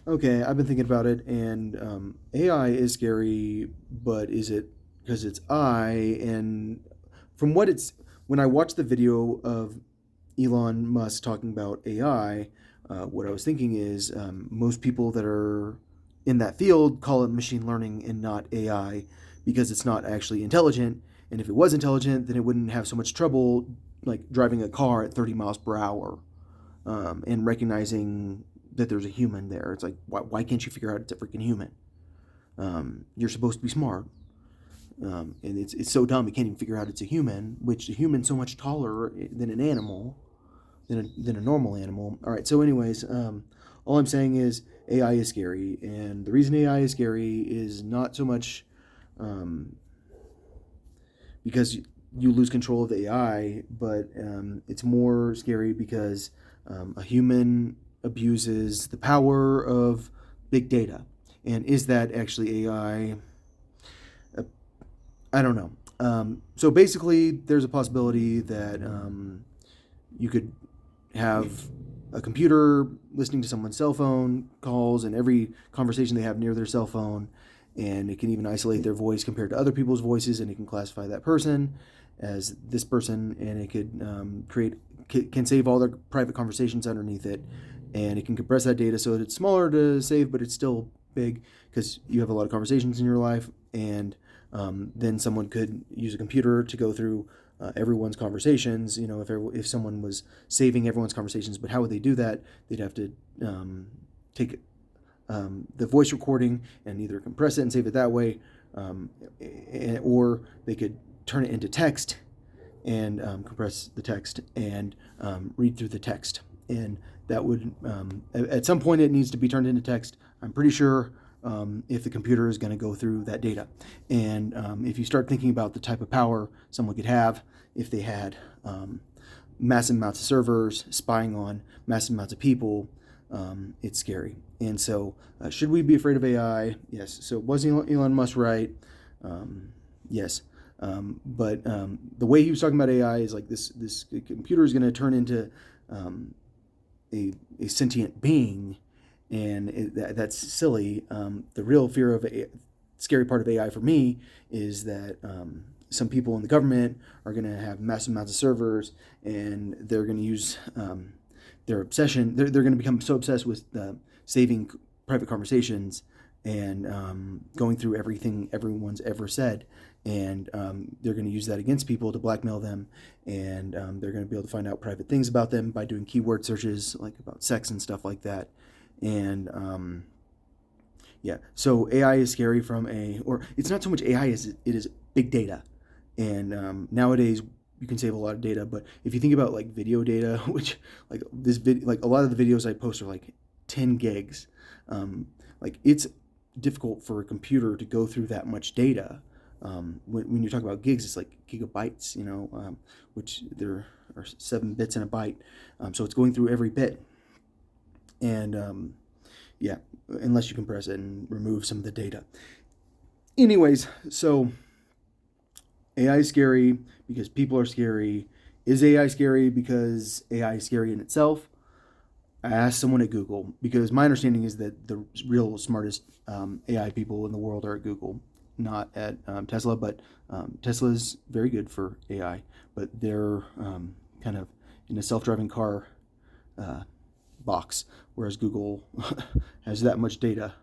Okay, I've been thinking about it, and AI is scary, but is it because it's I? And from what it's, when I watched the video of Elon Musk talking about AI, what I was thinking is most people that are in that field call it machine learning and not AI because it's not actually intelligent. And if it was intelligent, then it wouldn't have so much trouble like driving a car at 30 miles per hour and recognizing that there's a human there. It's like, why can't you figure out it's a freaking human? You're supposed to be smart. And it's so dumb it can't even figure out it's a human, which a human's so much taller than an animal, than a normal animal. All right, so, anyways, all I'm saying is AI is scary. And the reason AI is scary is not so much um, because you lose control of the AI, but it's more scary because a human abuses the power of big data. And is that actually AI? Uh, I don't know. So basically, there's a possibility that you could have a computer listening to someone's cell phone calls and every conversation they have near their cell phone, and it can even isolate their voice compared to other people's voices, and it can classify that person as this person, and it could create can save all their private conversations underneath it, and it can compress that data so that it's smaller to save, but it's still big because you have a lot of conversations in your life, and then someone could use a computer to go through everyone's conversations. You know, if someone was saving everyone's conversations, but how would they do that? They'd have to take the voice recording and either compress it and save it that way, or they could turn it into text and compress the text and read through the text. And that would, at some point, it needs to be turned into text. I'm pretty sure if the computer is going to go through that data. And if you start thinking about the type of power someone could have if they had massive amounts of servers spying on massive amounts of people, it's scary. And so, should we be afraid of AI? Yes. So, was Elon Musk right? Yes. But the way he was talking about AI is like this computer is going to turn into um, a sentient being, and that's silly. The real fear of scary part of AI for me is that some people in the government are going to have massive amounts of servers, and they're going to use their obsession. They're going to become so obsessed with saving private conversations and going through everything everyone's ever said, and they're going to use that against people to blackmail them, and they're going to be able to find out private things about them by doing keyword searches like about sex and stuff like that. And yeah, so AI is scary from or it's not so much AI as it is big data, and nowadays you can save a lot of data. But if you think about like video data, which like a lot of the videos I post are like 10 gigs, like it's difficult for a computer to go through that much data. When you talk about gigs, it's like gigabytes, which there are 7 bits in a byte. So it's going through every bit. And yeah, unless you compress it and remove some of the data. Anyways, so AI is scary because people are scary. Is AI scary because AI is scary in itself? I asked someone at Google because my understanding is that the real smartest AI people in the world are at Google, not at Tesla. But Tesla is very good for AI, but they're kind of in a self-driving car uh, box, whereas Google has that much data.